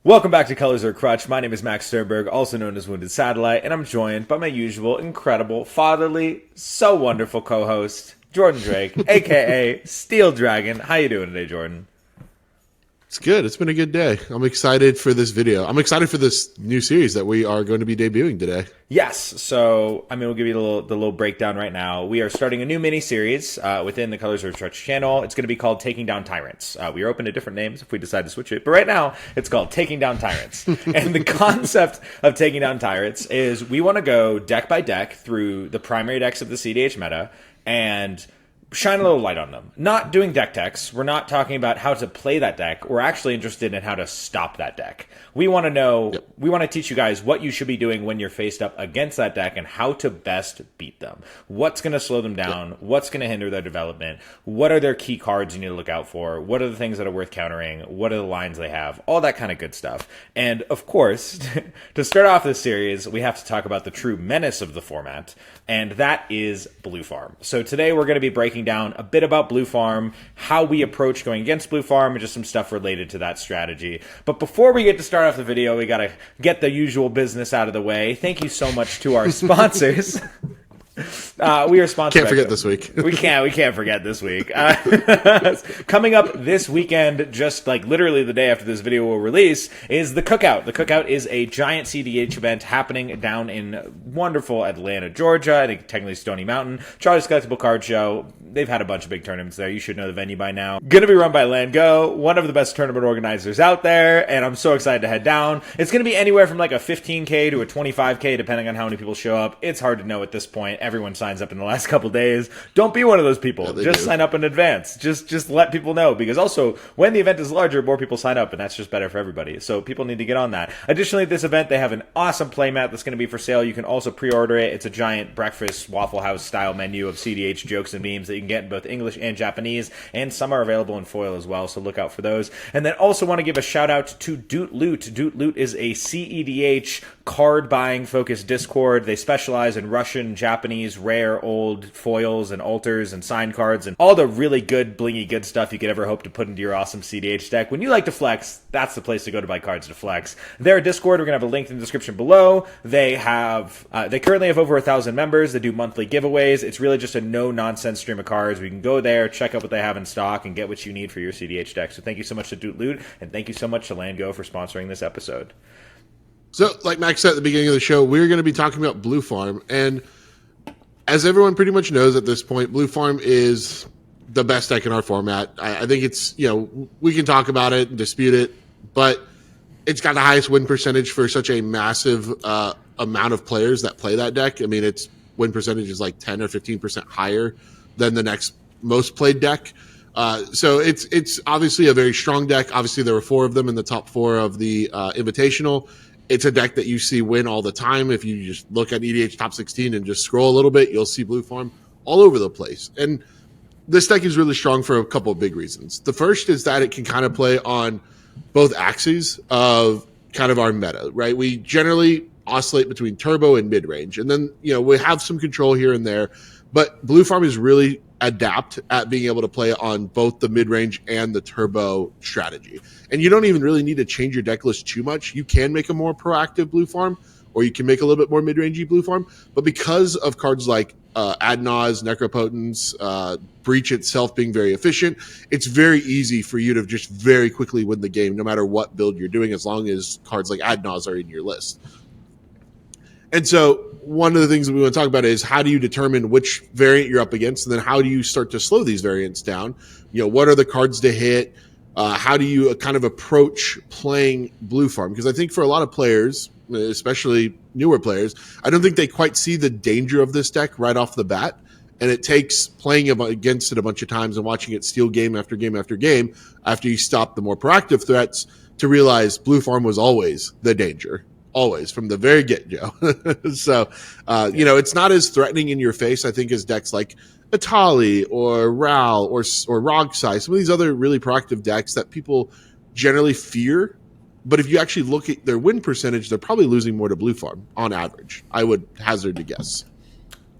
Welcome back to Colors or Crutch. My name is Max Sternberg, also known as Wounded and I'm joined by my usual incredible, fatherly, so wonderful co-host, Jordan Drake, aka Steeleddragon. How you doing today, Jordan? It's good. It's been a good day. I'm excited for this video. I'm excited for this new series that we are going to be debuting today. Yes. So, we'll give you the little breakdown right now. We are starting a new mini-series within the Colors or Crutch channel. It's going to be called Down Tyrants. We are open to different names if we decide to switch it. But right now, it's called Down Tyrants. And the concept of Down Tyrants is we want to go deck by deck through the primary decks of the CDH meta and shine a little light on them. Not doing deck techs. We're not talking about how to play that deck. We're actually interested in how to stop that deck. We want to know, we want to teach you guys what you should be doing when you're faced up against that deck and how to best beat them. What's going to slow them down? What's going to hinder their development? What are their key cards you need to look out for? What are the things that are worth countering? What are the lines they have? All that kind of good stuff. And of course, to start off this series, we have to talk about the true menace of the format, and that is Blue Farm. So today we're going to be breaking down a bit about Blue Farm, how we approach going against Blue Farm, and just some stuff related to that strategy. But before we get to start off the video, we got to get the usual business out of the way. Thank you so much to our sponsors. We are sponsored. Can't forget this week. We can't forget this week. Coming up this weekend, just like literally the day after this video will release, is the Cookout. The Cookout is a giant CDH event happening down in wonderful Atlanta, Georgia. I think technically Stony Mountain. Charlie's Collectible Card Show. They've had a bunch of big tournaments there. You should know the venue by now. Gonna be run by Lango, one of the best tournament organizers out there, and I'm so excited to head down. It's gonna be anywhere from like a 15K to a 25K, depending on how many people show up. It's hard to know at this point. Everyone signs up in the last couple days. Don't be one of those people. Yeah, just sign up in advance. Just let people know, because also when the event is larger, more people sign up, and that's just better for everybody. So people need to get on that. Additionally, at this event, they have an awesome playmat that's going to be for sale. You can also pre-order it. It's a giant breakfast Waffle House style menu of CDH jokes and memes that you can get in both English and Japanese, and some are available in foil as well, so look out for those. And then also want to give a shout out to Doot Loot. Doot Loot is a CEDH card buying focused Discord. They specialize in Russian, Japanese, rare, old foils and altars and sign cards and all the really good, blingy good stuff you could ever hope to put into your awesome CDH deck. When you like to flex, that's the place to go to buy cards to flex. Their Discord, we're going to have a link in the description below. They currently have over 1,000 members. They do monthly giveaways. It's really just a no-nonsense stream of cards. We can go there, check out what they have in stock, and get what you need for your CDH deck. So thank you so much to Doot Loot, and thank you so much to Landgo for sponsoring this episode. So, like Max said at the beginning of the show, we're going to be talking about Blue Farm. And as everyone pretty much knows at this point, Blue Farm is the best deck in our format. I think it's, we can talk about it and dispute it, but it's got the highest win percentage for such a massive amount of players that play that deck. I mean, its win percentage is like 10 or 15% higher than the next most played deck. So it's obviously a very strong deck. Obviously, there were 4 of them in the top 4 of the Invitational. It's a deck that you see win all the time. If you just look at EDH Top 16 and just scroll a little bit, you'll see Blue Farm all over the place. And this deck is really strong for a couple of big reasons. The first is that it can kind of play on both axes of kind of our meta, right? We generally oscillate between turbo and mid-range. And then, we have some control here and there. But Blue Farm is really adept at being able to play on both the mid-range and the turbo strategy. And you don't even really need to change your deck list too much. You can make a more proactive Blue Farm, or you can make a little bit more mid-rangey Blue Farm. But because of cards like Adnaz, Necropotence, Breach itself being very efficient, it's very easy for you to just very quickly win the game, no matter what build you're doing, as long as cards like Adnaz are in your list. And so one of the things that we want to talk about is how do you determine which variant you're up against, and then how do you start to slow these variants down? What are the cards to hit? How do you kind of approach playing Blue Farm? Because I think for a lot of players, especially newer players, I don't think they quite see the danger of this deck right off the bat. And it takes playing against it a bunch of times and watching it steal game after game after game after you stop the more proactive threats to realize Blue Farm was always the danger. Always, from the very get-go. So, it's not as threatening in your face, I think, as decks like Atali or Ral or Rogsai, some of these other really proactive decks that people generally fear. But if you actually look at their win percentage, they're probably losing more to Blue Farm on average, I would hazard to guess.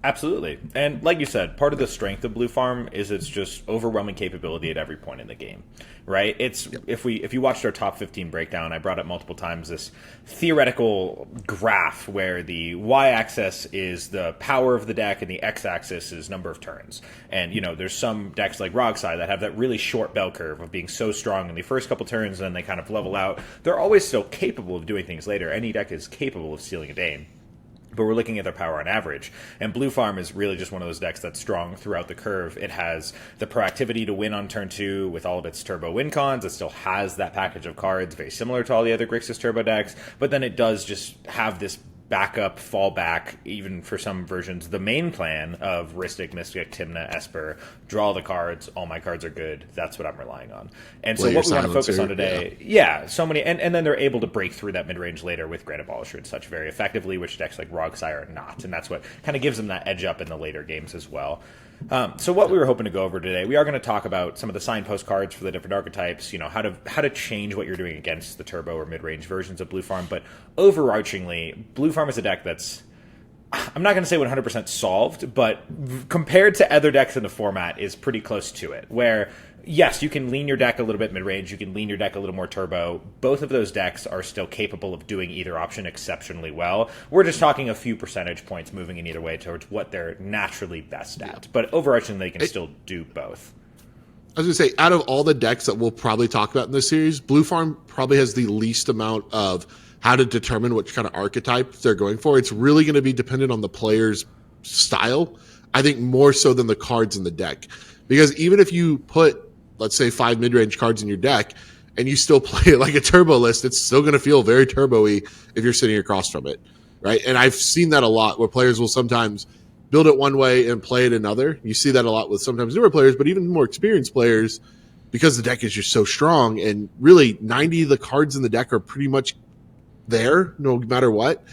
Absolutely. And like you said, part of the strength of Blue Farm is its just overwhelming capability at every point in the game, right? It's if you watched our top 15 breakdown, I brought up multiple times this theoretical graph where the y-axis is the power of the deck and the x-axis is number of turns. And, there's some decks like Rogsai that have that really short bell curve of being so strong in the first couple turns and then they kind of level out. They're always still capable of doing things later. Any deck is capable of stealing a Dane. But we're looking at their power on average. And Blue Farm is really just one of those decks that's strong throughout the curve. It has the proactivity to win on turn 2 with all of its turbo win cons. It still has that package of cards, very similar to all the other Grixis turbo decks. But then it does just have this backup, fallback, even for some versions, the main plan of Rhystic, Mystic, Tymna, Esper, draw the cards, all my cards are good, that's what I'm relying on. And so what we want to focus on today, so many, and then they're able to break through that mid-range later with Grand Abolisher and such very effectively, which decks like Rogsai are not, and that's what kind of gives them that edge up in the later games as well. So what we were hoping to go over today, we are going to talk about some of the signpost cards for the different archetypes, how to change what you're doing against the turbo or mid-range versions of Blue Farm, but overarchingly, Blue Farm is a deck that's, I'm not going to say 100% solved, but compared to other decks in the format is pretty close to it, where yes, you can lean your deck a little bit mid-range, you can lean your deck a little more turbo. Both of those decks are still capable of doing either option exceptionally well. We're just talking a few percentage points moving in either way towards what they're naturally best at. But overarchingly, they can still do both. I was going to say, out of all the decks that we'll probably talk about in this series, Blue Farm probably has the least amount of how to determine which kind of archetype they're going for. It's really going to be dependent on the player's style, I think more so than the cards in the deck. Because even if you put, let's say, 5 mid-range cards in your deck, and you still play it like a turbo list, it's still going to feel very turbo-y if you're sitting across from it, right? And I've seen that a lot, where players will sometimes build it one way and play it another. You see that a lot with sometimes newer players, but even more experienced players, because the deck is just so strong, and really 90 of the cards in the deck are pretty much there, no matter what.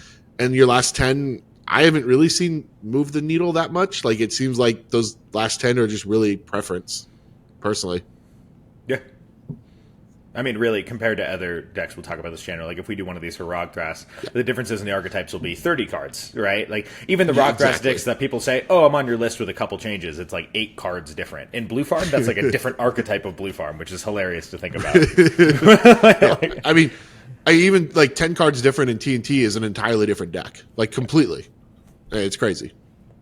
And your last 10, I haven't really seen move the needle that much. Like, it seems like those last 10 are just really preference, personally. Yeah. I mean, really, compared to other decks, we'll talk about this channel. Like, if we do one of these for Rogthras, the differences in the archetypes will be 30 cards, right? Like, even the Rogthras decks that people say, oh, I'm on your list with a couple changes, it's like 8 cards different. In Blue Farm, that's like a different archetype of Blue Farm, which is hilarious to think about. I mean, I even, like, 10 cards different in TNT is an entirely different deck. Like, completely. It's crazy.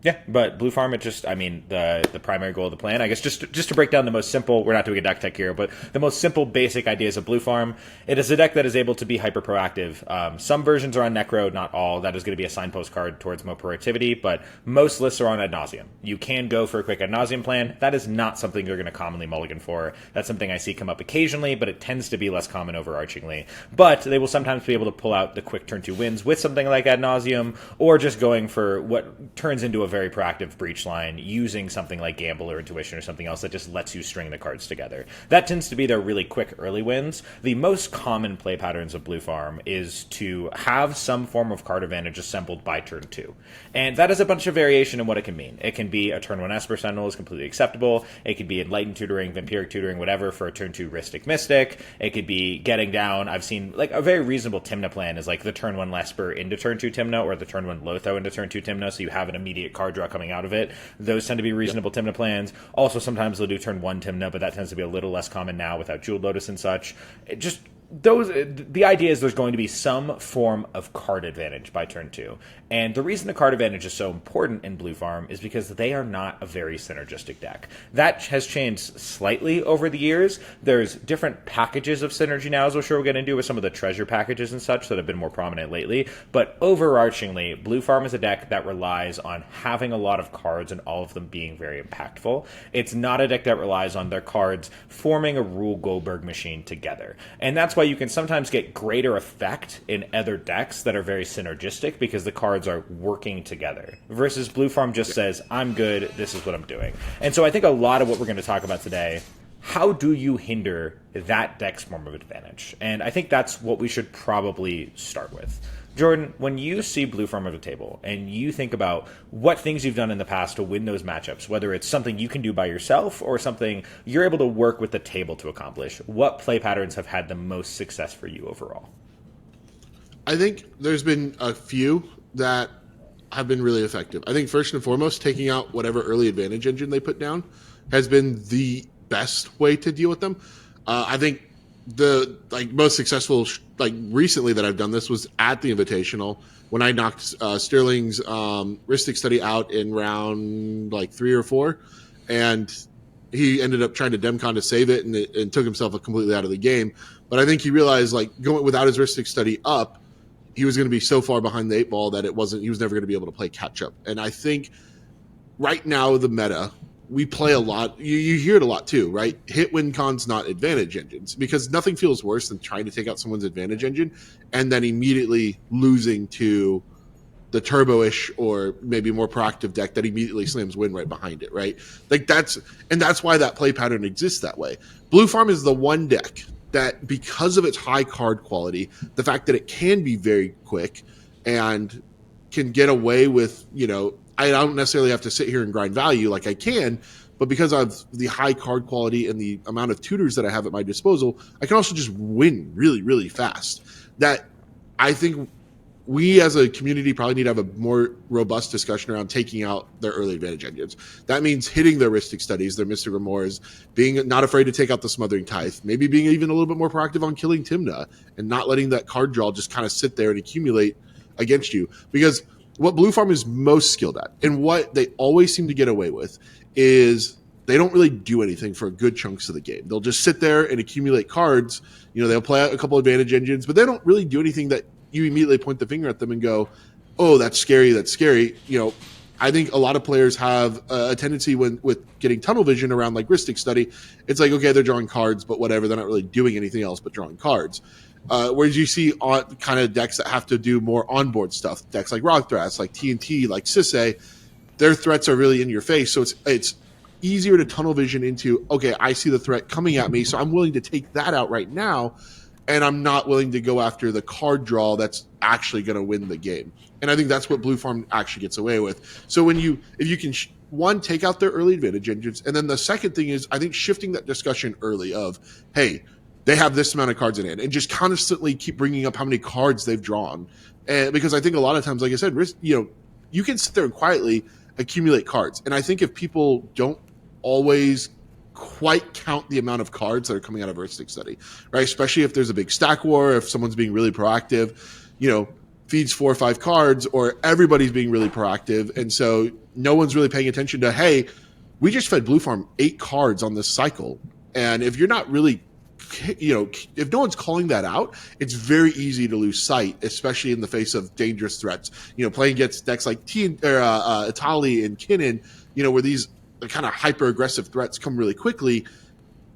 Yeah, but Blue Farm, it just, I mean, the primary goal of the plan, I guess, just to break down the most simple, we're not doing a deck tech here, but the most simple basic ideas of Blue Farm, it is a deck that is able to be hyper proactive. Some versions are on Necro, not all. That is going to be a signpost card towards more proactivity, but most lists are on Ad Nauseam. You can go for a quick Ad Nauseam plan. That is not something you're going to commonly mulligan for. That's something I see come up occasionally, but it tends to be less common overarchingly. But they will sometimes be able to pull out the quick turn 2 wins with something like Ad Nauseam, or just going for what turns into a very proactive breach line using something like Gamble or Intuition or something else that just lets you string the cards together. That tends to be their really quick early wins. The most common play patterns of Blue Farm is to have some form of card advantage assembled by turn 2. And that is a bunch of variation in what it can mean. It can be a turn 1 Esper Sentinel is completely acceptable. It could be Enlightened Tutoring, Vampiric Tutoring, whatever for a turn 2 Rhystic Mystic. It could be getting down, I've seen like a very reasonable Tymna plan is like the turn 1 Lesper into turn 2 Tymna, or the turn 1 Lotho into turn 2 Tymna, so you have an immediate card draw coming out of it. Those tend to be reasonable Tymna plans. Also, sometimes they'll do turn 1 Tymna, but that tends to be a little less common now without Jeweled Lotus and such. The idea is there's going to be some form of card advantage by turn 2. And the reason the card advantage is so important in Blue Farm is because they are not a very synergistic deck. That has changed slightly over the years. There's different packages of synergy now, as we're sure we'll get into with some of the treasure packages and such that have been more prominent lately. But overarchingly, Blue Farm is a deck that relies on having a lot of cards and all of them being very impactful. It's not a deck that relies on their cards forming a Rule Goldberg machine together. And that's why you can sometimes get greater effect in other decks that are very synergistic because the cards are working together. Versus Blue Farm just says, I'm good, this is what I'm doing. And so I think a lot of what we're going to talk about today, how do you hinder that deck's form of advantage? And I think that's what we should probably start with. Jordan, when you see Blue Farm at a table and you think about what things you've done in the past to win those matchups, whether it's something you can do by yourself or something you're able to work with the table to accomplish, what play patterns have had the most success for you overall? I think there's been a few that have been really effective. I think first and foremost, taking out whatever early advantage engine they put down has been the best way to deal with them. I think the most successful recently that I've done this was at the Invitational when I knocked Sterling's Rhystic Study out in round 3 or 4, and he ended up trying to Demcon to save it and took himself completely out of the game. But I think he realized going without his Rhystic Study up, he was going to be so far behind the 8 ball that he was never going to be able to play catch up. And I think right now the meta, we play a lot. You hear it a lot too, right? Hit win cons, not advantage engines, because nothing feels worse than trying to take out someone's advantage engine and then immediately losing to the turbo-ish or maybe more proactive deck that immediately slams win right behind it, right? That's why that play pattern exists that way. Blue Farm is the one deck that, because of its high card quality, the fact that it can be very quick and can get away with, I don't necessarily have to sit here and grind value like I can, but because of the high card quality and the amount of tutors that I have at my disposal, I can also just win really, really fast. That I think we as a community probably need to have a more robust discussion around taking out their early advantage engines. That means hitting their Rhystic Studies, their Mystic Remors, being not afraid to take out the Smothering Tithe, maybe being even a little bit more proactive on killing Tymna and not letting that card draw just kind of sit there and accumulate against you. Because what Blue Farm is most skilled at, and what they always seem to get away with, is they don't really do anything for good chunks of the game. They'll just sit there and accumulate cards. They'll play out a couple advantage engines, but they don't really do anything that you immediately point the finger at them and go, oh, that's scary, that's scary. I think a lot of players have a tendency with getting tunnel vision around Rhystic Study. It's okay, they're drawing cards, but whatever. They're not really doing anything else but drawing cards. Whereas you see kind of decks that have to do more onboard stuff, decks like Rockthrash, like TNT, like Sisay, their threats are really in your face. So it's easier to tunnel vision into, okay, I see the threat coming at me, so I'm willing to take that out right now, and I'm not willing to go after the card draw that's actually going to win the game. And I think that's what Blue Farm actually gets away with. So if you can, one, take out their early advantage engines, and then the second thing is, I think, shifting that discussion early of, hey, they have this amount of cards in hand, and just constantly keep bringing up how many cards they've drawn. And because I think a lot of times, like I said, you can sit there and quietly accumulate cards. And I think if people don't always quite count the amount of cards that are coming out of Rhystic Study, right? Especially if there's a big stack war, if someone's being really proactive, feeds 4 or 5 cards, or everybody's being really proactive. And so no one's really paying attention to, hey, we just fed Blue Farm 8 cards on this cycle. And if you're not really, if no one's calling that out, it's very easy to lose sight, especially in the face of dangerous threats. Playing against decks like Itali and Kinnan, where these kind of hyper aggressive threats come really quickly,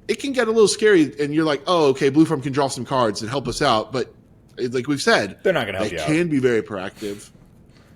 it can get a little scary. And you're like, oh, okay, Blue Farm can draw some cards and help us out. But like we've said, they're not going to help you out. They can be very proactive.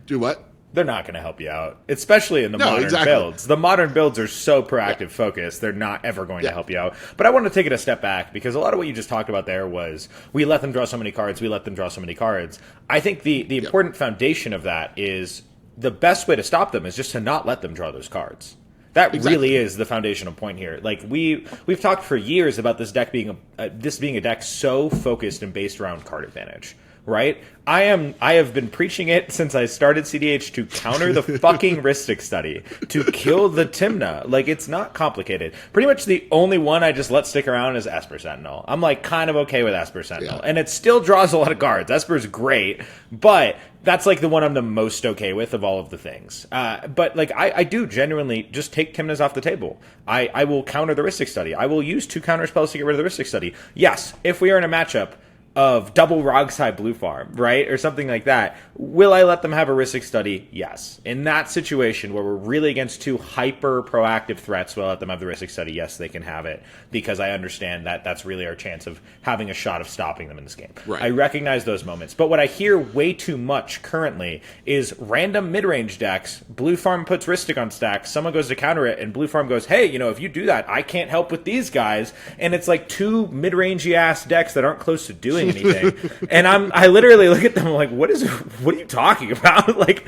Do what? They're not going to help you out, especially in the modern builds. The modern builds are so proactive focused, they're not ever going to help you out. But I want to take it a step back, because a lot of what you just talked about there was, we let them draw so many cards, we let them draw so many cards. I think the important foundation of that is, the best way to stop them is just to not let them draw those cards. That really is the foundational point here. We've talked for years about this deck being a deck so focused and based around card advantage, right? I have been preaching it since I started CDH, to counter the fucking Rhystic Study, to kill the Tymna. It's not complicated. Pretty much the only one I just let stick around is Esper Sentinel. I'm kind of okay with Esper Sentinel, and it still draws a lot of cards. Esper's great, but that's the one I'm the most okay with of all of the things. But I do genuinely just take Tymnas off the table. I will counter the Rhystic Study. I will use 2 counter spells to get rid of the Rhystic Study. Yes, if we are in a matchup of double Rogside Blue Farm, right? Or something like that. Will I let them have a Rhystic Study? Yes. In that situation where we're really against 2 hyper proactive threats, will I let them have the Rhystic Study? Yes, they can have it, because I understand that that's really our chance of having a shot of stopping them in this game. Right. I recognize those moments. But what I hear way too much currently is random mid-range decks. Blue Farm puts Rhystic on stack, someone goes to counter it, and Blue Farm goes, hey, if you do that, I can't help with these guys. And it's 2 mid-rangey ass decks that aren't close to doing doing anything. And I literally look at them like, what are you talking about? like,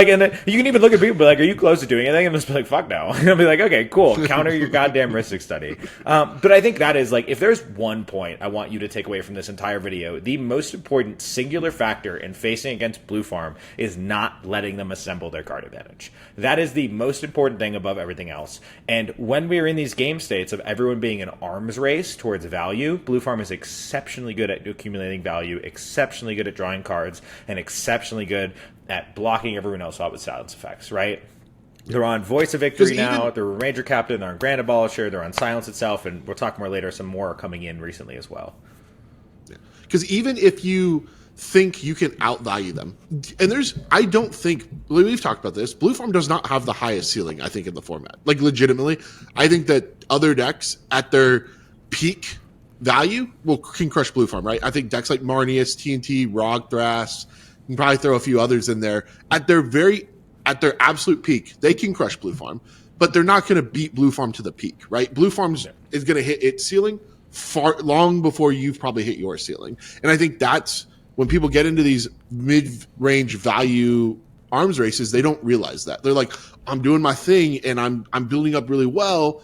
and then you can even look at people and be like, are you close to doing anything? And just be like, fuck no. And I'll be like, okay, cool. Counter your goddamn Ristic study. But I think that is like, if there's one point I want you to take away from this entire video, the most important singular factor in facing against Blue Farm is not letting them assemble their card advantage. That is the most important thing above everything else. And when we are in these game states of everyone being an arms race towards value, Blue Farm is exceptionally good at accumulating value, exceptionally good at drawing cards, and exceptionally good at blocking everyone else out with silence effects, right? They're on Voice of Victory now, they're Ranger Captain, they're on Grand Abolisher, they're on Silence itself, and we'll talk more later, some more are coming in recently as well. Because even if you think you can outvalue them, and I don't think, we've talked about this, Blue Farm does not have the highest ceiling, I think, in the format. Like, legitimately, I think that other decks at their peak value can crush Blue Farm, right? I think decks like Marnius, TNT, Rogthras, you can probably throw a few others in there. At their absolute peak, they can crush Blue Farm, but they're not going to beat Blue Farm to the peak, right? Blue Farm is going to hit its ceiling long before you've probably hit your ceiling. And I think that's when people get into these mid-range value arms races, they don't realize that. They're like, I'm doing my thing and I'm building up really well.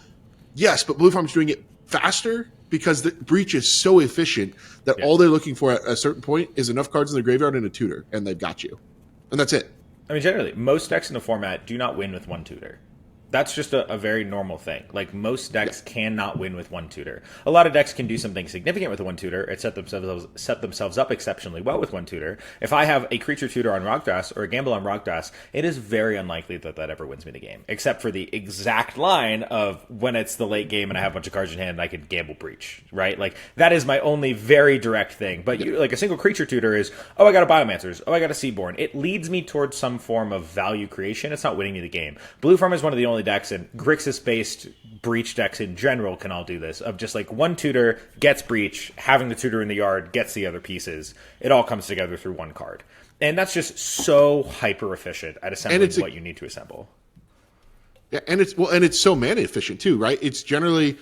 Yes, but Blue Farm's doing it faster because the breach is so efficient that all they're looking for at a certain point is enough cards in the graveyard and a tutor, and they've got you. And that's it. I mean, generally, most decks in the format do not win with one tutor. That's just a very normal thing. Like, most decks cannot win with one tutor. A lot of decks can do something significant with one tutor and set themselves up exceptionally well with one tutor. If I have a creature tutor on Rogthras or a gamble on Rogthras, it is very unlikely that ever wins me the game, except for the exact line of when it's the late game and I have a bunch of cards in hand and I could gamble breach, right? Like, that is my only very direct thing. But like a single creature tutor is, oh, I got a Biomancers, oh, I got a Seaborn. It leads me towards some form of value creation. It's not winning me the game. Blue Farm is one of the only decks, and Grixis-based breach decks in general can all do this, of just like one tutor gets breach, having the tutor in the yard gets the other pieces. It all comes together through one card. And that's just so hyper efficient at assembling what you need to assemble. Yeah, and it's so mana efficient too, right? It's generally,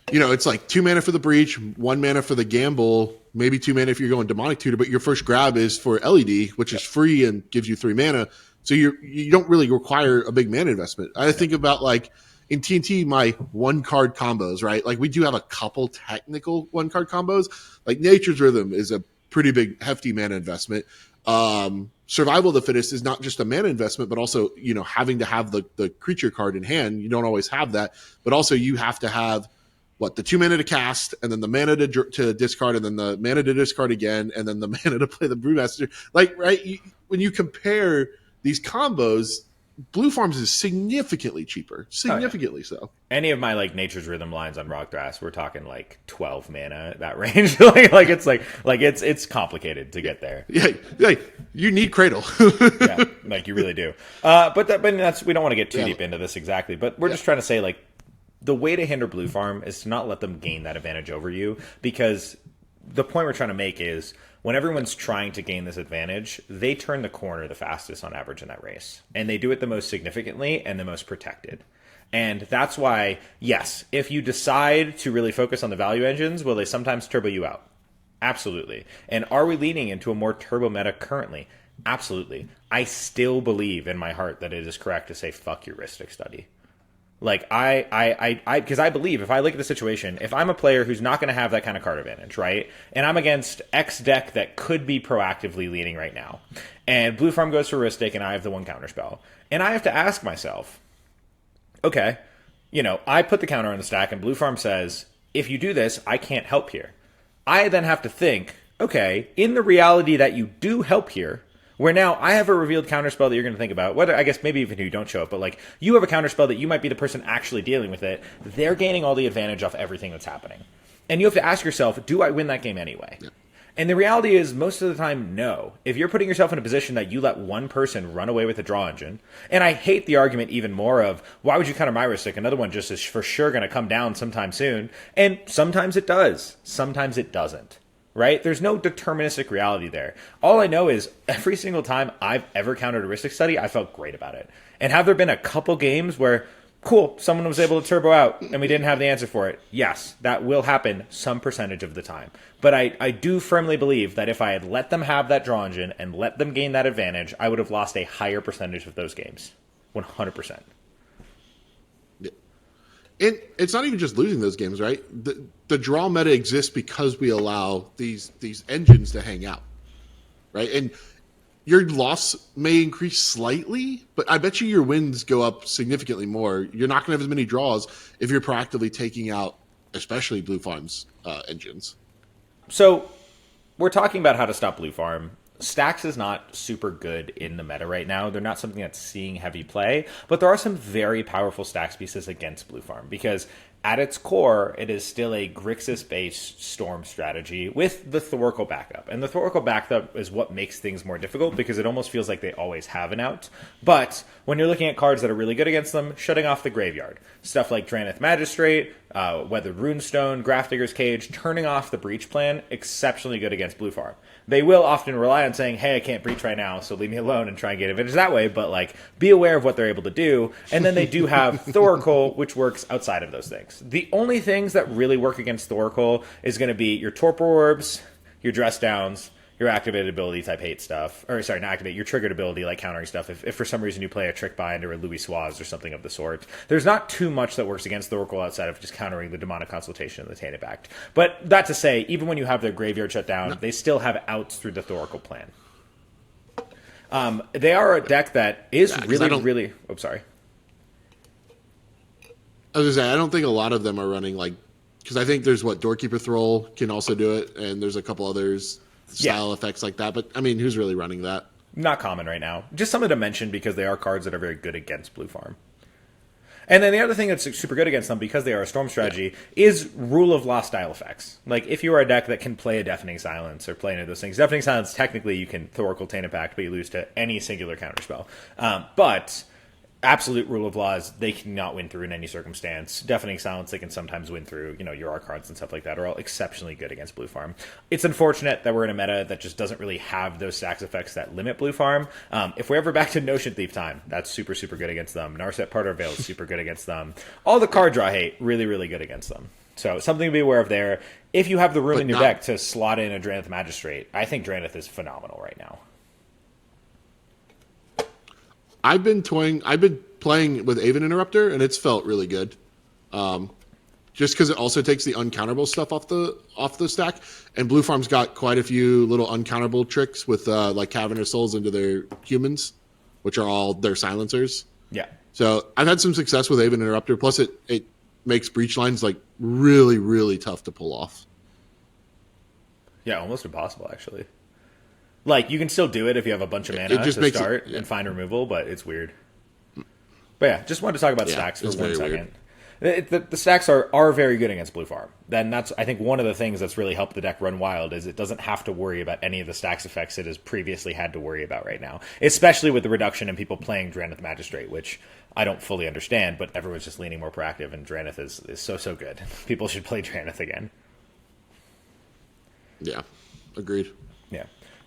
it's like 2 mana for the breach, 1 mana for the gamble, maybe 2 mana if you're going demonic tutor, but your first grab is for LED, which is free and gives you 3 mana. So you don't really require a big mana investment. I think about, like, in TNT, my 1-card combos, right? Like, we do have a couple technical 1-card combos. Like, Nature's Rhythm is a pretty big, hefty mana investment. Survival of the Fittest is not just a mana investment, but also, having to have the creature card in hand. You don't always have that. But also you have to have, the 2 mana to cast, and then the mana to discard, and then the mana to discard again, and then the mana to play the Brewmaster. Like, right? When you compare these combos, Blue Farms is significantly cheaper. Significantly so. Any of my Nature's Rhythm lines on Rogthras, we're talking 12 mana, that range. It's complicated to get there. Yeah, you need Cradle. Yeah, you really do. But that's, we don't want to get too deep into this exactly, but we're just trying to say, the way to hinder Blue Farm is to not let them gain that advantage over you, because the point we're trying to make is, when everyone's trying to gain this advantage, they turn the corner the fastest on average in that race. And they do it the most significantly and the most protected. And that's why, yes, if you decide to really focus on the value engines, will they sometimes turbo you out? Absolutely. And are we leaning into a more turbo meta currently? Absolutely. I still believe in my heart that it is correct to say, fuck your Ristic study. Because I believe, if I look at the situation, if I'm a player who's not going to have that kind of card advantage, right, and I'm against X deck that could be proactively leading right now, and Blue Farm goes for Ristic, and I have the 1 counterspell, and I have to ask myself, okay, I put the counter on the stack, and Blue Farm says, if you do this, I can't help here. I then have to think, okay, in the reality that you do help here, where now I have a revealed counterspell that you're going to think about, whether, I guess, maybe even if you don't show up, but you have a counterspell that you might be the person actually dealing with it. They're gaining all the advantage off everything that's happening. And you have to ask yourself, do I win that game anyway? Yeah. And the reality is, most of the time, no. If you're putting yourself in a position that you let one person run away with a draw engine, and I hate the argument even more of, why would you counter my Ristic? Another one just is for sure going to come down sometime soon. And sometimes it does. Sometimes it doesn't. Right? There's no deterministic reality there. All I know is every single time I've ever countered a Ristic study, I felt great about it. And have there been a couple games where, Cool, someone was able to turbo out and we didn't have the answer for it. Yes, that will happen some percentage of the time. But I do firmly believe that if I had let them have that draw engine and let them gain that advantage, I would have lost a higher percentage of those games. 100%. Yeah. And it's not even just losing those games, right? The draw meta exists because we allow these engines to hang out, right? And your loss may increase slightly, but I bet you your wins go up significantly more. You're not going to have as many draws if you're proactively taking out, especially Blue Farm's engines. So we're talking about how to stop Blue Farm. Stacks is not super good in the meta right now. They're not something that's seeing heavy play, but there are some very powerful stacks pieces against Blue Farm because at its core, it is still a Grixis-based Storm strategy with the Thoracle backup. And the Thoracle backup is what makes things more difficult because it almost feels like they always have an out. But when you're looking at cards that are really good against them, shutting off the graveyard. Stuff like Drannith Magistrate, Weathered Runestone, Grafdigger's Cage, turning off the Breach plan, exceptionally good against Blue Farm. They will often rely on saying, hey, I can't breach right now, so leave me alone and try and get advantage that way, but like be aware of what they're able to do. And then they do have Thoracle, which works outside of those things. The only things that really work against Thoracle is going to be your Torpor Orbs, your Dress Downs, your activated ability type hate stuff, or sorry, not activate, your triggered ability like countering stuff. If for some reason you play a Trick Bind or a Louis Suaz or something of the sort, there's not too much that works against the Thoracle outside of just countering the Demonic Consultation and the Tainted Pact. But that to say, even when you have their graveyard shut down, they still have outs through the Thoracle plan. They are a deck that is really. Oh, sorry. I was gonna say I don't think a lot of them are running like because I think there's Doorkeeper Thrall can also do it, and there's a couple others. Style effects like that, but I mean, who's really running that? Not common right now. Just something to mention because they are cards that are very good against Blue Farm. And then the other thing that's super good against them, because they are a Storm strategy, is Rule of Law style effects. Like, if you are a deck that can play a Deafening Silence or play any of those things, Deafening Silence, technically you can Thoracle Tainted Pact, but you lose to any singular counterspell. But absolute Rule of Law is they cannot win through in any circumstance. Deafening Silence, they can sometimes win through, your R cards and stuff like that are all exceptionally good against Blue Farm. It's unfortunate that we're in a meta that just doesn't really have those stacks effects that limit Blue Farm. If we're ever back to Notion Thief time, that's super, super good against them. Narset Parter Veil is super good against them. All the card draw hate, really, really good against them. So something to be aware of there. If you have the room in your deck to slot in a Drannith Magistrate, I think Drannith is phenomenal right now. I've been playing with Aven Interrupter, and it's felt really good. Just because it also takes the uncounterable stuff off the stack, and Blue Farm's got quite a few little uncounterable tricks with like Cavernous Souls into their humans, which are all their silencers. Yeah. So I've had some success with Aven Interrupter. Plus, it makes breach lines like really, really tough to pull off. Yeah, almost impossible actually. Like, you can still do it if you have a bunch of mana to start and find removal, but it's weird. But yeah, just wanted to talk about stacks for 1 second. The stacks are very good against Blue Farm. Then that's, I think, one of the things that's really helped the deck run wild is it doesn't have to worry about any of the stacks effects it has previously had to worry about right now. Especially with the reduction in people playing Drannith Magistrate, which I don't fully understand, but everyone's just leaning more proactive, and Drannith is so good. People should play Drannith again. Yeah, agreed. Yeah.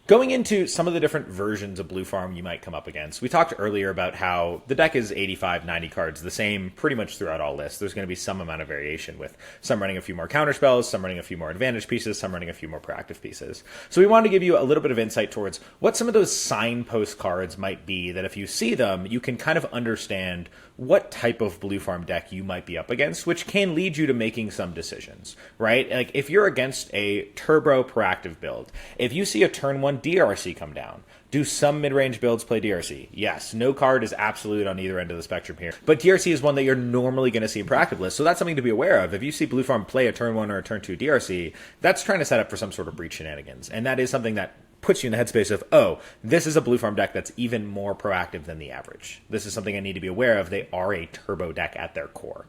Going into some of the different versions of Blue Farm you might come up against, we talked earlier about how the deck is 85, 90 cards, the same pretty much throughout all lists. There's going to be some amount of variation with some running a few more counterspells, some running a few more advantage pieces, some running a few more proactive pieces. So we wanted to give you a little bit of insight towards what some of those signpost cards might be that if you see them, you can kind of understand what type of Blue Farm deck you might be up against, which can lead you to making some decisions, right? Like, if you're against a turbo proactive build, if you see a turn 1 DRC come down, do some mid-range builds play DRC? Yes, no card is absolute on either end of the spectrum here, but DRC is one that you're normally going to see in proactive lists, so that's something to be aware of. If you see Blue Farm play a turn 1 or a turn 2 DRC, that's trying to set up for some sort of breach shenanigans, and that is something that puts you in the headspace of, oh, this is a Blue Farm deck that's even more proactive than the average. This is something I need to be aware of. They are a turbo deck at their core.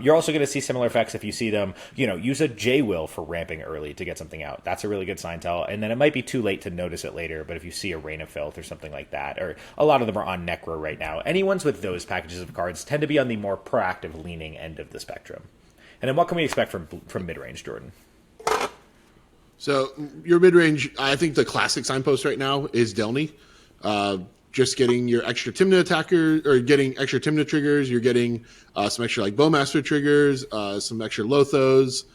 You're also going to see similar effects if you see them, use a J-Will for ramping early to get something out. That's a really good sign tell. And then it might be too late to notice it later, but if you see a Rain of Filth or something like that, or a lot of them are on Necro right now, any ones with those packages of cards tend to be on the more proactive leaning end of the spectrum. And then what can we expect from mid-range, Jordan? So your mid-range, I think the classic signpost right now is Delny. just getting your extra Tymna attacker or getting extra Tymna triggers. You're getting some extra like Bowmaster triggers, some extra Lothos,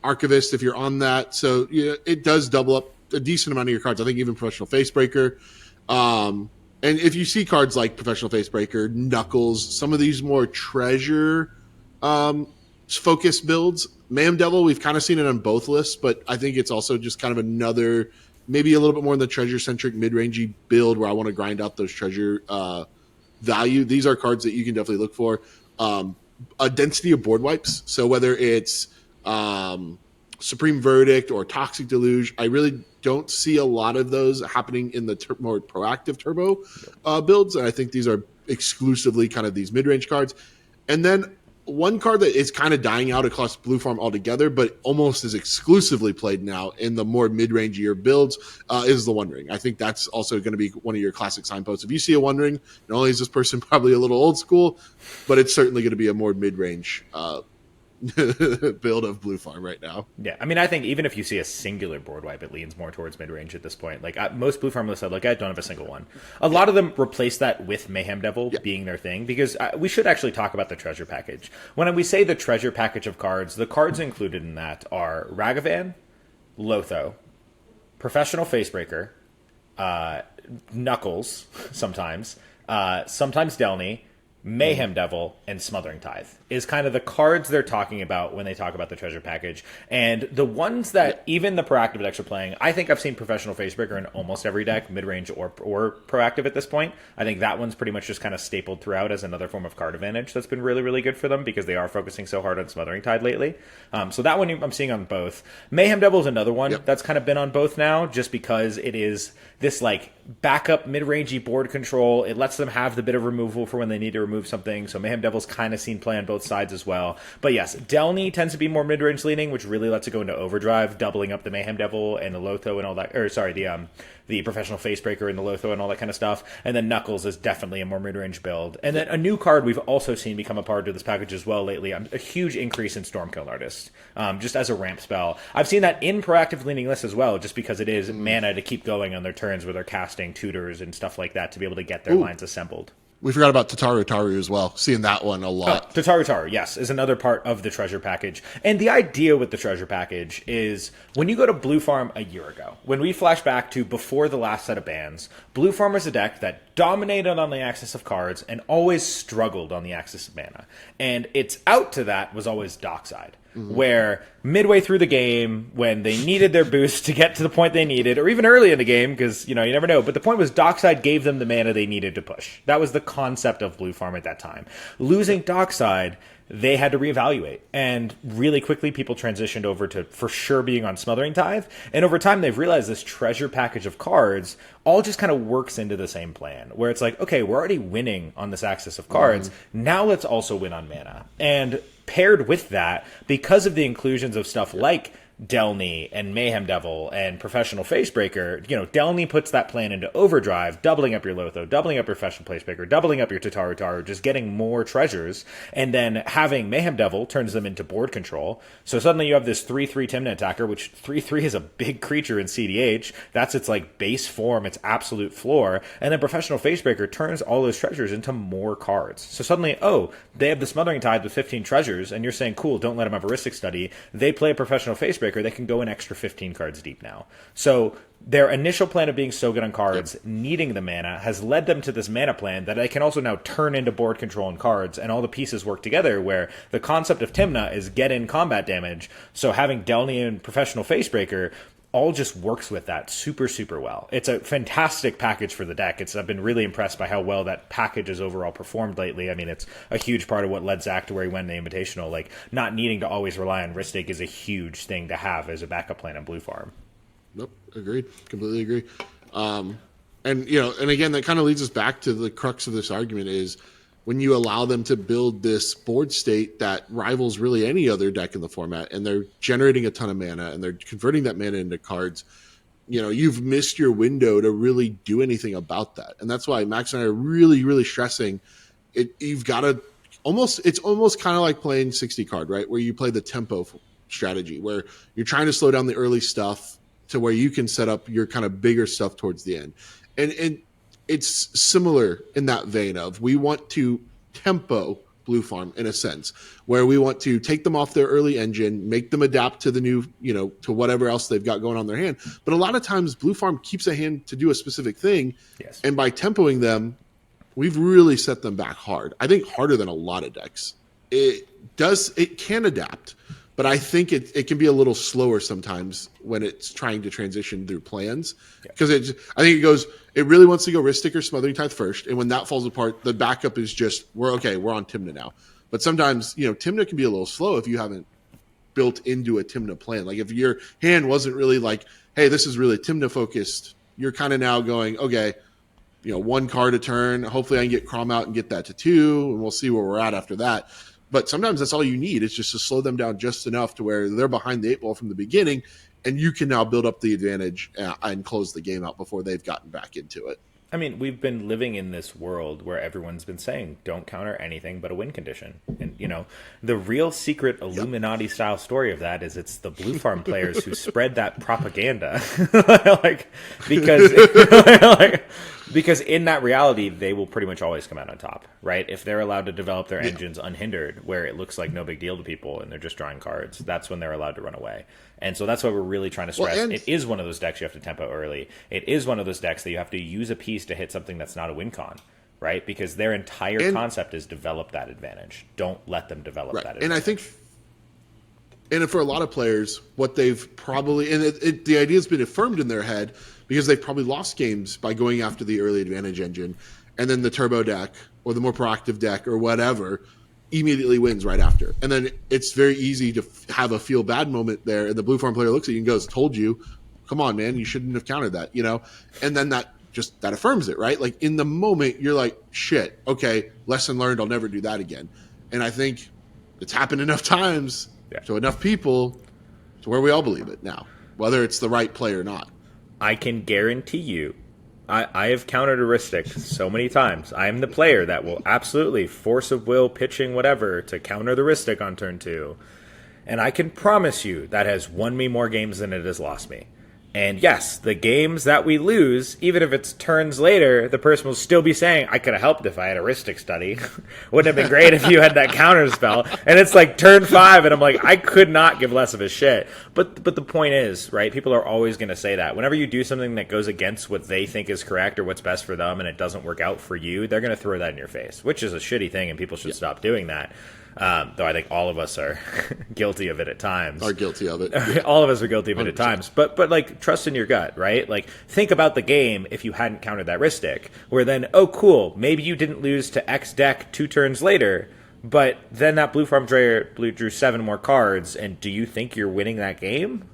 Archivist if you're on that. So it does double up a decent amount of your cards. I think even Professional Facebreaker. And if you see cards like Professional Facebreaker, Knuckles, some of these more treasure focused builds, Mayhem Devil, we've kind of seen it on both lists, but I think it's also just kind of another, maybe a little bit more in the treasure-centric mid-rangey build where I want to grind out those treasure value. These are cards that you can definitely look for. A density of board wipes. So whether it's Supreme Verdict or Toxic Deluge, I really don't see a lot of those happening in the more proactive turbo builds. And I think these are exclusively kind of these mid-range cards. And then one card that is kind of dying out across Blue Farm altogether, but almost is exclusively played now in the more mid-rangier builds, is the One Ring. I think that's also going to be one of your classic signposts. If you see a One Ring, not only is this person probably a little old school, but it's certainly going to be a more mid-range build of Blue Farm right now. Yeah, I mean, I think even if you see a singular board wipe, it leans more towards mid-range at this point. Like, most Blue Farm lists I look at don't have a single one. A lot of them replace that with Mayhem Devil being their thing, because we should actually talk about the treasure package. When we say the treasure package of cards, the cards included in that are Ragavan, Lotho, Professional Facebreaker, Knuckles, sometimes Delny, Mayhem Devil, and Smothering Tithe is kind of the cards they're talking about when they talk about the treasure package. And the ones that even the proactive decks are playing, I think I've seen Professional Facebreaker in almost every deck, mid-range or proactive at this point. I think that one's pretty much just kind of stapled throughout as another form of card advantage that's been really, really good for them because they are focusing so hard on Smothering Tithe lately. So that one I'm seeing on both. Mayhem Devil is another one that's kind of been on both now just because it is this like backup mid-rangey board control. It lets them have the bit of removal for when they need to remove something. So Mayhem Devil's kind of seen play on both sides as well. But yes, Delny tends to be more mid-range leaning, which really lets it go into overdrive, doubling up the Mayhem Devil and the Lotho and all that. Or sorry, the Professional Facebreaker and the Lotho and all that kind of stuff. And then Knuckles is definitely a more mid-range build. And then a new card we've also seen become a part of this package as well lately, a huge increase in Stormkill Artist, just as a ramp spell. I've seen that in proactive leaning lists as well, just because it is mana to keep going on their turns where they're casting tutors and stuff like that to be able to get their lines assembled. We forgot about Tataru as well. Seeing that one a lot. Tataru, yes, is another part of the treasure package. And the idea with the treasure package is when you go to Blue Farm a year ago, when we flash back to before the last set of bans, Blue Farm was a deck that dominated on the axis of cards and always struggled on the axis of mana. And its out to that was always Dockside. Where midway through the game, when they needed their boost to get to the point they needed, or even early in the game, because, you never know, but the point was Dockside gave them the mana they needed to push. That was the concept of Blue Farm at that time. Losing Dockside, they had to reevaluate. And really quickly, people transitioned over to for sure being on Smothering Tithe. And over time, they've realized this treasure package of cards all just kind of works into the same plan, where it's like, okay, we're already winning on this axis of cards. Now let's also win on mana. And paired with that, because of the inclusions of stuff like Delny and Mayhem Devil and Professional Facebreaker, Delny puts that plan into overdrive, doubling up your Lotho, doubling up your Professional Facebreaker, doubling up your Tataru, just getting more treasures, and then having Mayhem Devil turns them into board control. So suddenly you have this 3/3 Tymna attacker, which 3/3 is a big creature in CDH. That's its like base form, its absolute floor. And then Professional Facebreaker turns all those treasures into more cards. So suddenly, they have the Smothering Tithe with 15 treasures, and you're saying, cool, don't let them have a Ristic Study. They play a Professional Facebreaker, they can go an extra 15 cards deep now. So their initial plan of being so good on cards, needing the mana, has led them to this mana plan that they can also now turn into board control and cards, and all the pieces work together where the concept of Tymna is get in combat damage, so having Delny and Professional Facebreaker all just works with that super, super well. It's a fantastic package for the deck. I've been really impressed by how well that package has overall performed lately. I mean, it's a huge part of what led Zach to where he went in the Invitational. Like, not needing to always rely on Ristic is a huge thing to have as a backup plan on Blue Farm. Nope, agreed. Completely agree. And again, that kind of leads us back to the crux of this argument is when you allow them to build this board state that rivals really any other deck in the format, and they're generating a ton of mana, and they're converting that mana into cards, you've missed your window to really do anything about that. And that's why Max and I are really, really stressing it. You've got to it's almost kind of like playing 60 card, right? Where you play the tempo strategy, where you're trying to slow down the early stuff to where you can set up your kind of bigger stuff towards the end. And it's similar in that vein of we want to tempo Blue Farm in a sense, where we want to take them off their early engine, make them adapt to the new, to whatever else they've got going on their hand. But a lot of times Blue Farm keeps a hand to do a specific thing. Yes. And by tempoing them, we've really set them back hard. I think harder than a lot of decks. It can adapt, but I think it can be a little slower sometimes when it's trying to transition through plans. Because I think it really wants to go Ristic or Smothering Tithe first. And when that falls apart, the backup is just, we're on Tymna now. But sometimes, Tymna can be a little slow if you haven't built into a Tymna plan. Like if your hand wasn't really like, hey, this is really Tymna focused, you're kind of now going, okay, one card a turn. Hopefully I can get Kraum out and get that to 2, and we'll see where we're at after that. But sometimes that's all you need. It's just to slow them down just enough to where they're behind the 8 ball from the beginning, and you can now build up the advantage and close the game out before they've gotten back into it. I mean, we've been living in this world where everyone's been saying, don't counter anything but a win condition. And, the real secret Illuminati-style story of that is it's the Blue Farm players who spread that propaganda. Because in that reality, they will pretty much always come out on top, right? If they're allowed to develop their engines unhindered, where it looks like no big deal to people and they're just drawing cards, that's when they're allowed to run away. And so that's why we're really trying to stress. It is one of those decks you have to tempo early. It is one of those decks that you have to use a piece to hit something that's not a win con, right? Because their entire concept is develop that advantage. Don't let them develop that advantage. And I think, for a lot of players, what they've probably, the idea has been affirmed in their head because they've probably lost games by going after the early advantage engine, and then the turbo deck or the more proactive deck or whatever immediately wins right after. And then it's very easy to have a feel bad moment there, and the Blue Farm player looks at you and goes, told you, come on, man, you shouldn't have countered that, And then that affirms it, right? Like in the moment, you're like, shit, okay, lesson learned, I'll never do that again. And I think it's happened enough times to enough people to where we all believe it now, whether it's the right play or not. I can guarantee you, I have countered a Ristic so many times. I am the player that will absolutely force of will, pitching, whatever, to counter the Ristic on turn 2. And I can promise you that has won me more games than it has lost me. And yes, the games that we lose, even if it's turns later, the person will still be saying, I could have helped if I had a Ristic study. Wouldn't have been great if you had that counter spell. And it's like turn 5, and I'm like, I could not give less of a shit. But the point is, right, people are always going to say that. Whenever you do something that goes against what they think is correct or what's best for them and it doesn't work out for you, they're going to throw that in your face, which is a shitty thing, and people should stop doing that. Though I think all of us are guilty of it at times. Are guilty of it. Yeah. All of us are guilty of it at times. But like, trust in your gut, right? Like, think about the game if you hadn't countered that Ristic, where then, oh, cool, maybe you didn't lose to X deck 2 turns later, but then that Blue Farm player drew 7 more cards, and do you think you're winning that game?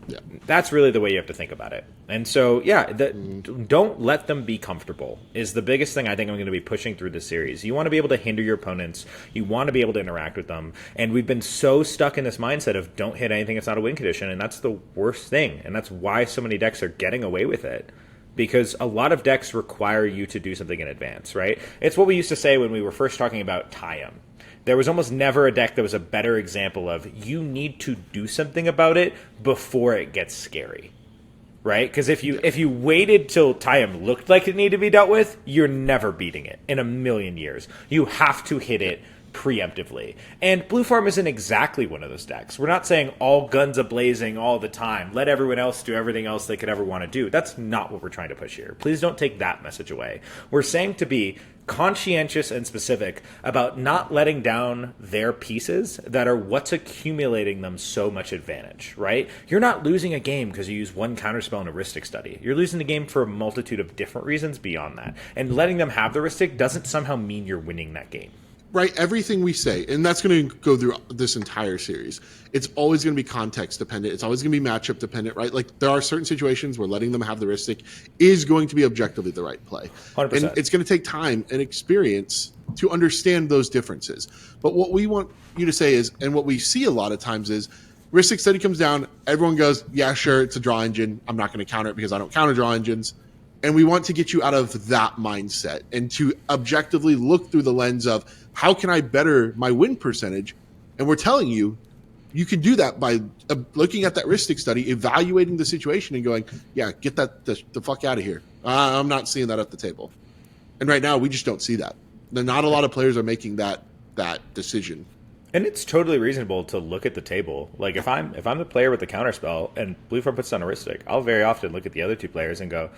Yeah. That's really the way you have to think about it. And so, don't let them be comfortable is the biggest thing I think I'm going to be pushing through this series. You want to be able to hinder your opponents. You want to be able to interact with them. And we've been so stuck in this mindset of don't hit anything that's not a win condition, and that's the worst thing. And that's why so many decks are getting away with it. Because a lot of decks require you to do something in advance, right? It's what we used to say when we were first talking about Tymna. There was almost never a deck that was a better example of you need to do something about it before it gets scary, right? Because if you waited till Tymna looked like it needed to be dealt with, you're never beating it in a million years. You have to hit it preemptively. And Blue Farm isn't exactly one of those decks. We're not saying all guns a-blazing all the time. Let everyone else do everything else they could ever want to do. That's not what we're trying to push here. Please don't take that message away. We're saying to be conscientious and specific about not letting down their pieces that are what's accumulating them so much advantage, right? You're not losing a game because you use one counterspell in a Ristic study. You're losing the game for a multitude of different reasons beyond that. And letting them have the Ristic doesn't somehow mean you're winning that game. Right, everything we say, and that's going to go through this entire series, it's always going to be context dependent. It's always going to be matchup dependent, right? Like, there are certain situations where letting them have the Ristic is going to be objectively the right play. 100%. And it's going to take time and experience to understand those differences. But what we want you to say is, and what we see a lot of times is, Ristic study comes down, everyone goes, yeah, sure, it's a draw engine. I'm not going to counter it because I don't counter draw engines. And we want to get you out of that mindset and to objectively look through the lens of, how can I better my win percentage? And we're telling you, you can do that by looking at that risk study, evaluating the situation, and going, yeah, get that the fuck out of here. I'm not seeing that at the table. And right now, we just don't see that. Not a lot of players are making that decision. And it's totally reasonable to look at the table. Like if I'm the player with the counterspell and Blue Farm puts down a Ristic, I'll very often look at the other two players and go,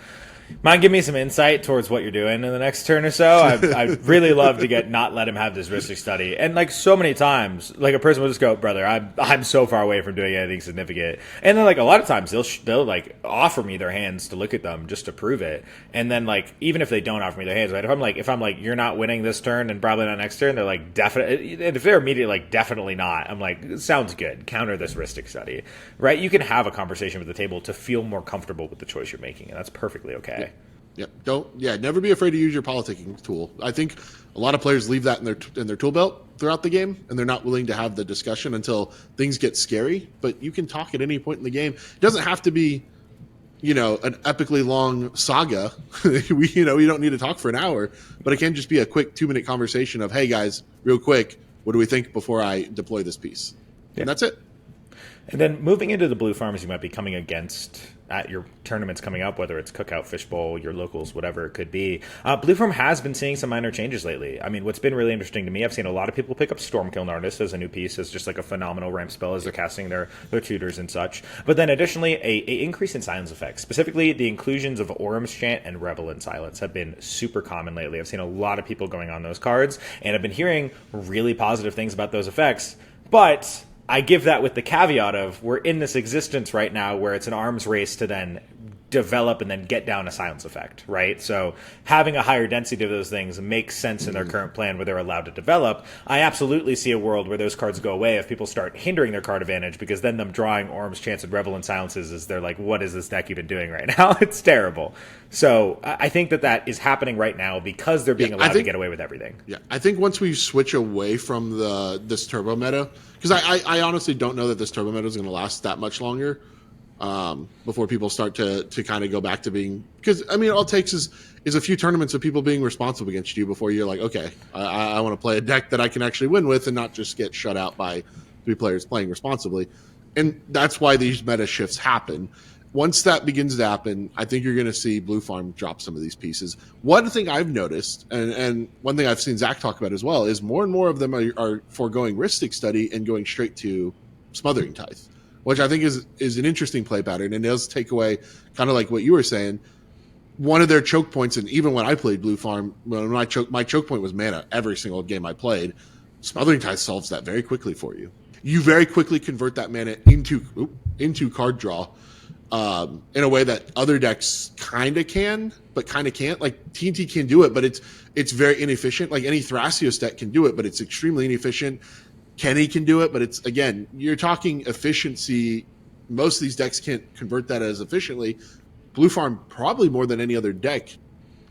mind give me some insight towards what you're doing in the next turn or so. I'd really love to not let him have this Ristic study. And like so many times, like a person will just go, brother, I'm so far away from doing anything significant. And then like a lot of times they'll like offer me their hands to look at them just to prove it. And then like even if they don't offer me their hands, right? If I'm like you're not winning this turn and probably not next turn, they're like definitely. And if they're immediately like definitely not, I'm like sounds good. Counter this Ristic study, right? You can have a conversation with the table to feel more comfortable with the choice you're making, and that's perfectly okay. Never be afraid to use your politicking tool. I think a lot of players leave that in their tool belt throughout the game, and they're not willing to have the discussion until things get scary. But you can talk at any point in the game. It doesn't have to be, an epically long saga. We don't need to talk for an hour, but it can just be a quick 2-minute conversation of, hey guys, real quick, what do we think before I deploy this piece? Yeah. And that's it. And then moving into the blue farms you might be coming against at your tournaments coming up, whether it's Cookout, Fishbowl, your locals, whatever it could be. Blue Farm has been seeing some minor changes lately. I mean, what's been really interesting to me, I've seen a lot of people pick up Stormkiln Artist as a new piece, as just like a phenomenal ramp spell as they're casting their tutors and such. But then additionally, a increase in silence effects. Specifically, the inclusions of Orum's Chant and Revel in Silence have been super common lately. I've seen a lot of people going on those cards, and I've been hearing really positive things about those effects. But I give that with the caveat of we're in this existence right now where it's an arms race to then develop and then get down a silence effect, right? So having a higher density of those things makes sense in their current plan where they're allowed to develop. I absolutely see a world where those cards go away if people start hindering their card advantage, because then them drawing Orm's Chance and Revel and Silences is they're like, what is this deck even doing right now? It's terrible. So I think that is happening right now because they're being allowed to get away with everything. Yeah, I think once we switch away from this turbo meta, because I honestly don't know that this turbo meta is going to last that much longer. Before people start to kind of go back to being, because I mean all it takes is a few tournaments of people being responsible against you before you're like, okay, I want to play a deck that I can actually win with and not just get shut out by 3 players playing responsibly. And that's why these meta shifts happen. Once that begins to happen, I think you're going to see Blue Farm drop some of these pieces. One thing I've noticed, and one thing I've seen Zach talk about as well, is more and more of them are foregoing Ristic Study and going straight to Smothering Tithe, which I think is an interesting play pattern and does take away, kind of like what you were saying, one of their choke points. And even when I played Blue Farm, when my choke point was mana every single game I played, Smothering Tithe solves that very quickly for you. You very quickly convert that mana into card draw in a way that other decks kind of can, but kind of can't. Like TNT can do it, but it's very inefficient. Like any Thrasios deck can do it, but it's extremely inefficient. Kenny can do it, but it's, again, you're talking efficiency. Most of these decks can't convert that as efficiently. Blue Farm, probably more than any other deck,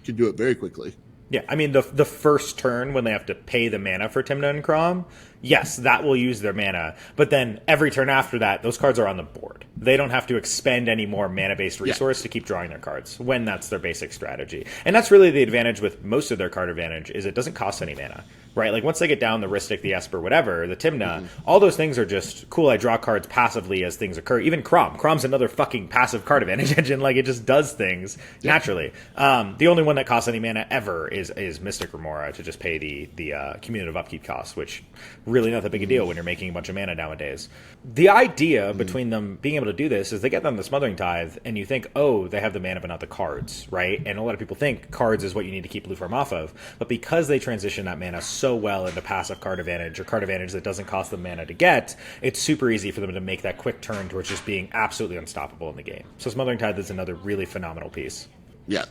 can do it very quickly. Yeah, I mean, the first turn when they have to pay the mana for Tymna and Kraum, yes, that will use their mana. But then every turn after that, those cards are on the board. They don't have to expend any more mana-based resource to keep drawing their cards when that's their basic strategy. And that's really the advantage with most of their card advantage, is it doesn't cost any mana, right? Like once they get down the Ristic, the Esper, whatever, the Tymna, all those things are just, cool, I draw cards passively as things occur. Even Kraum. Kraum's another fucking passive card advantage engine. Like, it just does things naturally. The only one that costs any mana ever is Mystic Remora to just pay the cumulative upkeep cost, which really not that big a deal when you're making a bunch of mana nowadays. The idea between them being able to do this is they get them the Smothering Tithe, and you think, oh, they have the mana but not the cards, right? And a lot of people think cards is what you need to keep Blue Farm off of. But because they transition that mana so well into passive card advantage, or card advantage that doesn't cost them mana to get, it's super easy for them to make that quick turn towards just being absolutely unstoppable in the game. So Smothering Tithe is another really phenomenal piece. Yeah,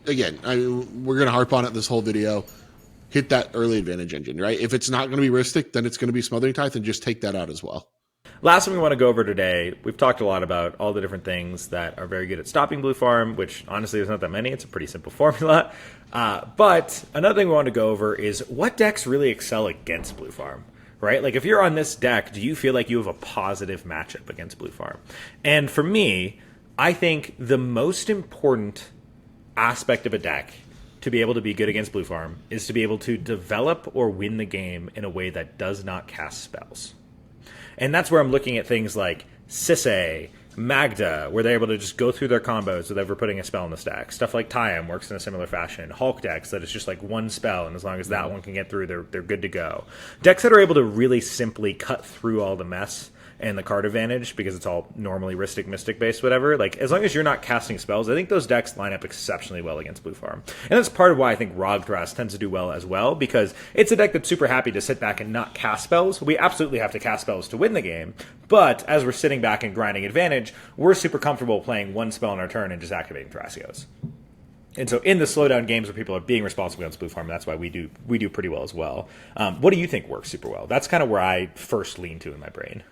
again, we're going to harp on it this whole video. Hit that early advantage engine, right? If it's not going to be Ristic, then it's going to be Smothering Tithe, and just take that out as well. Last thing we want to go over today, we've talked a lot about all the different things that are very good at stopping Blue Farm, which honestly there's not that many. It's a pretty simple formula. But another thing we want to go over is what decks really excel against Blue Farm, right? Like if you're on this deck, do you feel like you have a positive matchup against Blue Farm? And for me, I think the most important aspect of a deck to be able to be good against Blue Farm is to be able to develop or win the game in a way that does not cast spells. And that's where I'm looking at things like Sisay, Magda, where they're able to just go through their combos without ever putting a spell in the stack. Stuff like Tymna works in a similar fashion. Hulk decks that is just like one spell, and as long as that one can get through, they're good to go. Decks that are able to really simply cut through all the mess and the card advantage, because it's all normally Mystic based, whatever. Like, as long as you're not casting spells, I think those decks line up exceptionally well against Blue Farm. And that's part of why I think Rogdrass tends to do well as well, because it's a deck that's super happy to sit back and not cast spells. We absolutely have to cast spells to win the game, but as we're sitting back and grinding advantage, we're super comfortable playing one spell on our turn and just activating Thrasios. And so in the slowdown games where people are being responsible against Blue Farm, that's why we do pretty well as well. What do you think works super well? That's kind of where I first lean to in my brain.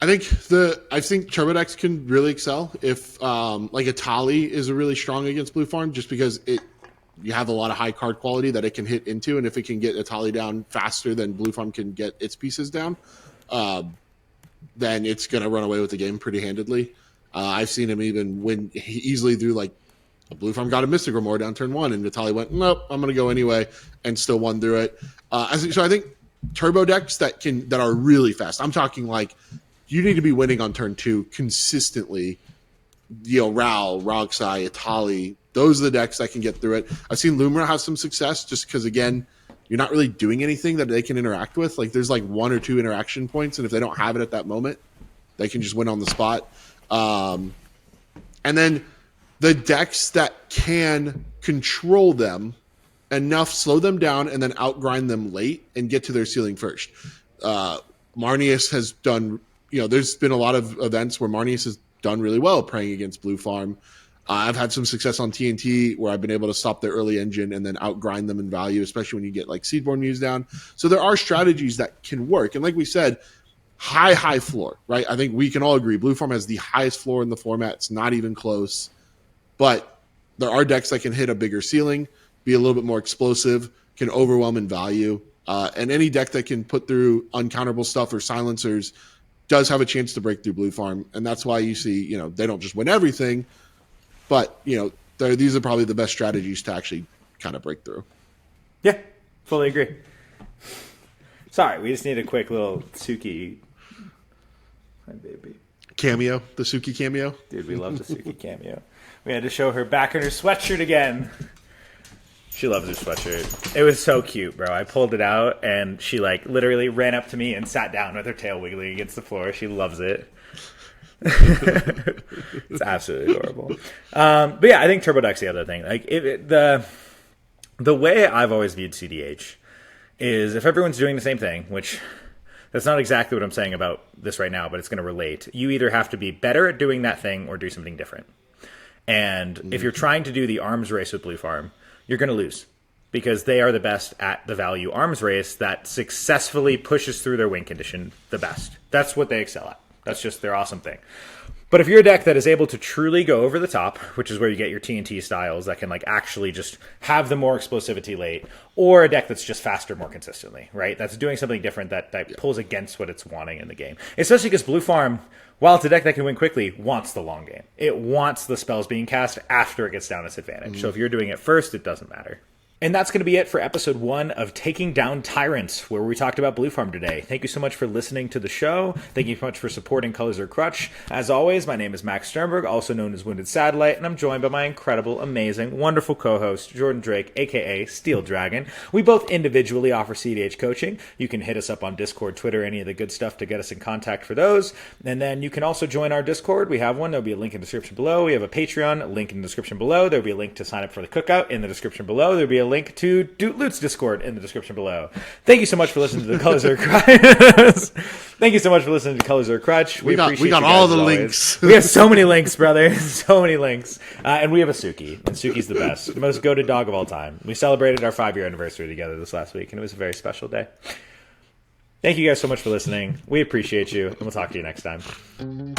I think Turbo decks can really excel if like a Tali is really strong against Blue Farm, just because you have a lot of high card quality that it can hit into, and if it can get a Tali down faster than Blue Farm can get its pieces down, then it's going to run away with the game pretty handedly. I've seen him even win easily through, like, a Blue Farm got a Mystic Remore down turn 1, and Natali went, nope, I'm going to go anyway, and still won through it. So I think Turbo decks that are really fast, I'm talking like, you need to be winning on turn 2 consistently. Ral, Rogsai, Atali, those are the decks that can get through it. I've seen Lumra have some success just because, again, you're not really doing anything that they can interact with. Like, there's like 1 or 2 interaction points, and if they don't have it at that moment, they can just win on the spot. And then the decks that can control them enough, slow them down, and then outgrind them late and get to their ceiling first. Marnius has done... there's been a lot of events where Marnius has done really well playing against Blue Farm. I've had some success on TNT where I've been able to stop their early engine and then outgrind them in value, especially when you get like Seedborn Muse down. So there are strategies that can work. And like we said, high floor, right? I think we can all agree Blue Farm has the highest floor in the format. It's not even close. But there are decks that can hit a bigger ceiling, be a little bit more explosive, can overwhelm in value. And any deck that can put through uncounterable stuff or silencers does have a chance to break through Blue Farm, and that's why you see, they don't just win everything, but, these are probably the best strategies to actually kind of break through. Yeah, fully agree. Sorry, we just need a quick little Suki. Hi, baby. Cameo, the Suki cameo. Dude, we love the Suki cameo. We had to show her back in her sweatshirt again. She loves her sweatshirt. It was so cute, bro. I pulled it out, and she, like, literally ran up to me and sat down with her tail wiggling against the floor. She loves it. It's absolutely adorable. But yeah, I think Turbo Deck's the other thing. Like, the way I've always viewed CDH is if everyone's doing the same thing, which that's not exactly what I'm saying about this right now, but it's going to relate. You either have to be better at doing that thing or do something different. And if you're trying to do the arms race with Blue Farm, you're going to lose because they are the best at the value arms race that successfully pushes through their win condition the best. That's what they excel at. That's just their awesome thing. But if you're a deck that is able to truly go over the top, which is where you get your TNT styles that can like actually just have the more explosivity late, or a deck that's just faster more consistently, right? That's doing something different that pulls against what it's wanting in the game. Especially because Blue Farm, while it's a deck that can win quickly, wants the long game. It wants the spells being cast after it gets down its advantage. So if you're doing it first, it doesn't matter. And that's going to be it for episode 1 of Taking Down Tyrants, where we talked about Blue Farm today. Thank you so much for listening to the show. Thank you so much for supporting Colors Are Crutch. As always, my name is Max Sternberg, also known as Woundedsatellite, and I'm joined by my incredible, amazing, wonderful co-host, Jordan Drake, a.k.a. Steeleddragon. We both individually offer CDH coaching. You can hit us up on Discord, Twitter, any of the good stuff to get us in contact for those. And then you can also join our Discord. We have one. There'll be a link in the description below. We have a Patreon, link in the description below. There'll be a link to sign up for the cookout in the description below. There'll be a link to Doot Loot's Discord in the description below. Thank you so much for listening to the Colors Are Crutch. Thank you so much for listening to Colors Are Crutch. We got all the links. We have so many links, brother. So many links. And we have a Suki. And Suki's the best. Most goated dog of all time. We celebrated our 5-year anniversary together this last week, and it was a very special day. Thank you guys so much for listening. We appreciate you, and we'll talk to you next time.